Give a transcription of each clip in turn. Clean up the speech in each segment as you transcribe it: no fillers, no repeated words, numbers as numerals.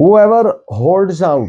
Whoever holds out,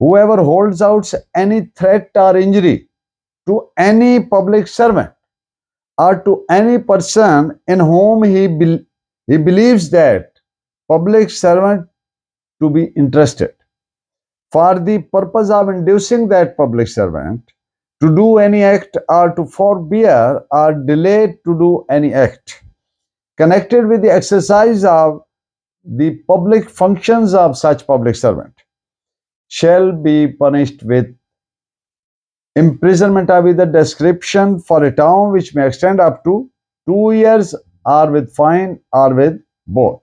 Whoever holds out any threat or injury to any public servant or to any person in whom he believes that public servant to be interested for the purpose of inducing that public servant to do any act or to forbear or delay to do any act connected with the exercise of the public functions of such public servant shall be punished with imprisonment of either description for a term which may extend up to 2 years or with fine or with both।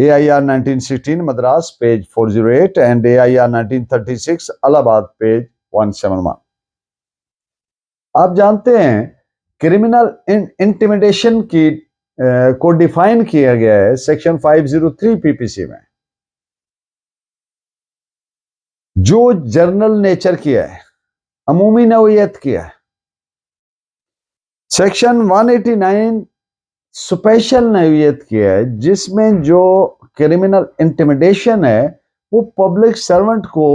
AIR 1916 Madras page 408 and AIR 1936 Allahabad page 171. آپ جانتے ہیں criminal intimidation کی کو define کیا گیا ہے section 503 PPC میں، جو جرنل نیچر کیا ہے، عمومی نوعیت کیا ہے. سیکشن 189 اسپیشل نوعیت کیا ہے، جس میں جو کرمنل انٹیمیڈیشن ہے وہ پبلک سرونٹ کو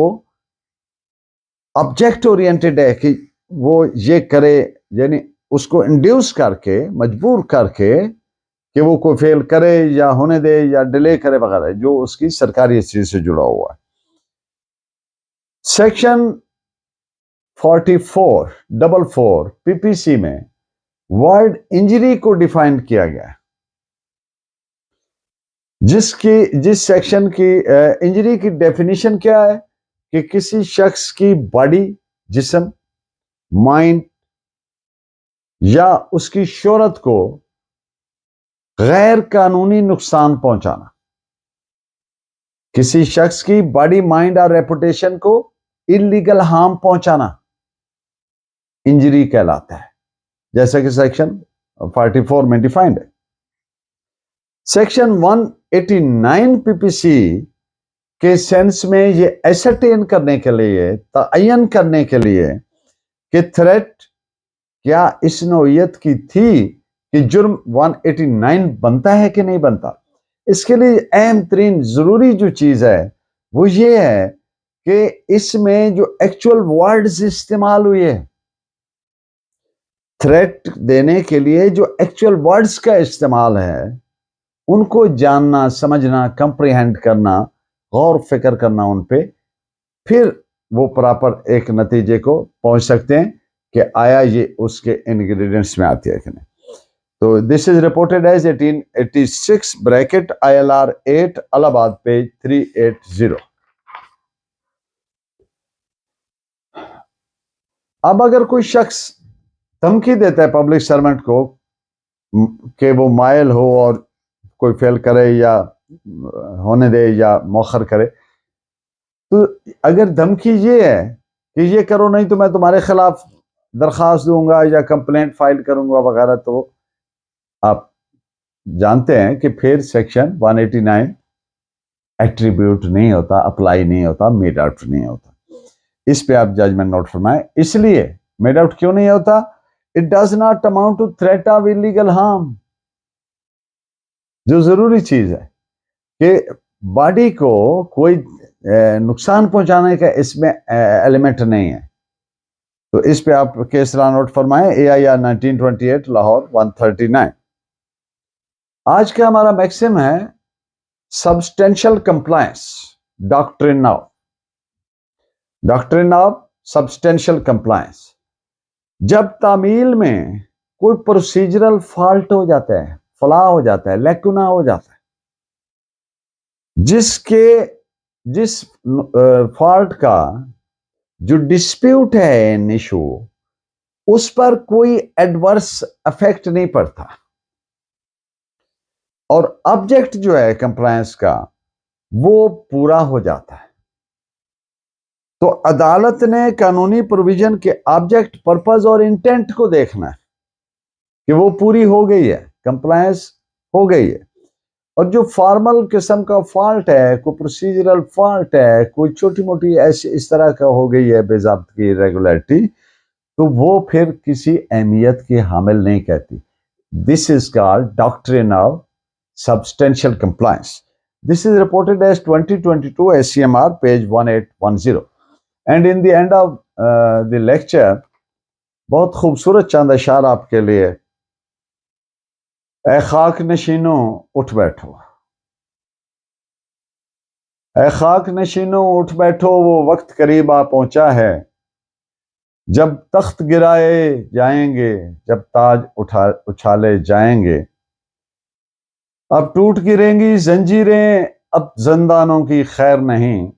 آبجیکٹ اورینٹڈ ہے کہ وہ یہ کرے، یعنی اس کو انڈیوس کر کے، مجبور کر کے کہ وہ کوئی فیل کرے یا ہونے دے یا ڈیلے کرے وغیرہ، جو اس کی سرکاری چیز سے جڑا ہوا ہے. سیکشن 44 PPC میں ورڈ انجری کو ڈیفائن کیا گیا ہے، جس سیکشن کی انجری کی ڈیفینیشن کیا ہے کہ کسی شخص کی باڈی، جسم، مائنڈ یا اس کی شہرت کو غیر قانونی نقصان پہنچانا. کسی شخص کی باڈی، مائنڈ اور ریپوٹیشن کو انلیگل ہارم پہنچانا انجری کہلاتا ہے، جیسا کہ سیکشن 44 میں ڈیفائنڈ ہے. سیکشن 189 PPC کے سینس میں یہ ایسرٹین کرنے کے لیے، تعین کرنے کے لیے کہ تھریٹ کیا اس نوعیت کی تھی کہ جرم 189 بنتا ہے کہ نہیں بنتا. اس کے لیے اہم ترین ضروری جو چیز ہے وہ یہ ہے کہ اس میں جو ایکچول ورڈز استعمال ہوئے ہیں، تھریٹ دینے کے لیے جو ایکچول ورڈز کا استعمال ہے، ان کو جاننا، سمجھنا، کمپریہینڈ کرنا، غور فکر کرنا ان پہ، پھر وہ پراپر ایک نتیجے کو پہنچ سکتے ہیں کہ آیا یہ اس کے انگریڈینٹس میں آتی ہے کہ نہیں. تو this is reported as 1886 bracket ILR 8 الہ آباد پیج 380. اب اگر کوئی شخص دھمکی دیتا ہے پبلک سرونٹ کو کہ وہ مائل ہو اور کوئی فیل کرے یا ہونے دے یا مؤخر کرے، تو اگر دھمکی یہ ہے کہ یہ کرو نہیں تو میں تمہارے خلاف درخواست دوں گا یا کمپلینٹ فائل کروں گا وغیرہ، تو آپ جانتے ہیں کہ پھر سیکشن 189 ایٹریبیوٹ نہیں ہوتا، اپلائی نہیں ہوتا، میڈ آؤٹ نہیں ہوتا. اس پہ آپ ججمنٹ نوٹ فرمائیں. اس لیے میڈ آؤٹ کیوں نہیں ہوتا؟ It does not amount to threat of illegal harm. جو ضروری چیز ہے کہ باڈی کو کوئی نقصان پہنچانے کا اس میں ایلیمنٹ نہیں ہے. تو اس پہ آپ کیس لا نوٹ فرمائیں. AIR 1928 لاہور 139. آج کا ہمارا میکسم ہے سبسٹینشل کمپلائنس، ڈاکٹرن آف سبسٹینشل کمپلائنس. جب تعمیل میں کوئی پروسیجرل فالٹ ہو جاتا ہے، فلا ہو جاتا ہے، لیکونا ہو جاتا ہے، جس فالٹ کا جو ڈسپیوٹ ہے ان ایشو، اس پر کوئی ایڈورس افیکٹ نہیں پڑتا، اور آبجیکٹ جو ہے کمپلائنس کا وہ پورا ہو جاتا ہے. تو عدالت نے قانونی پروویژن کے آبجیکٹ، پرپز اور انٹینٹ کو دیکھنا ہے کہ وہ پوری ہو گئی ہے، کمپلائنس ہو گئی ہے. اور جو فارمل قسم کا فالٹ ہے، کوئی پروسیجرل فالٹ ہے، کوئی چھوٹی موٹی ایسی اس طرح کا ہو گئی ہے بے ضابطگی، ریگولیرٹی، تو وہ پھر کسی اہمیت کی حامل نہیں کہتی. دس از کالڈ ڈاکٹرن of substantial compliance. This is reported as 2022 SCMR page 1810. And in the end of the lecture بہت خوبصورت چند اشعار آپ کے لیے. اے خاک نشینوں اٹھ بیٹھو، اے خاک نشینوں اٹھ بیٹھو، وہ وقت قریب آ پہنچا ہے جب تخت گرائے جائیں گے، جب تاج اچھالے جائیں گے. اب ٹوٹ گریں گی زنجیریں، اب زندانوں کی خیر نہیں.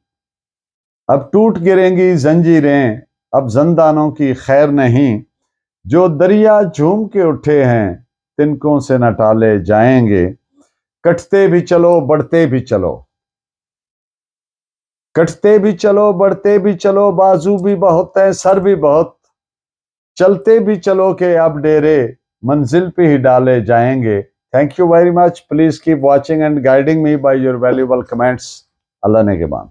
اب ٹوٹ گریں گی زنجیریں، اب زندانوں کی خیر نہیں. جو دریا جھوم کے اٹھے ہیں، تنکوں سے نہ ٹالے جائیں گے. کٹتے بھی چلو بڑھتے بھی چلو، کٹتے بھی چلو بڑھتے بھی چلو، بازو بھی بہت ہیں سر بھی بہت، چلتے بھی چلو کہ اب ڈیرے منزل پہ ہی ڈالے جائیں گے. Thank you very much. Please keep watching and guiding me by your valuable comments. اللہ نگہبان.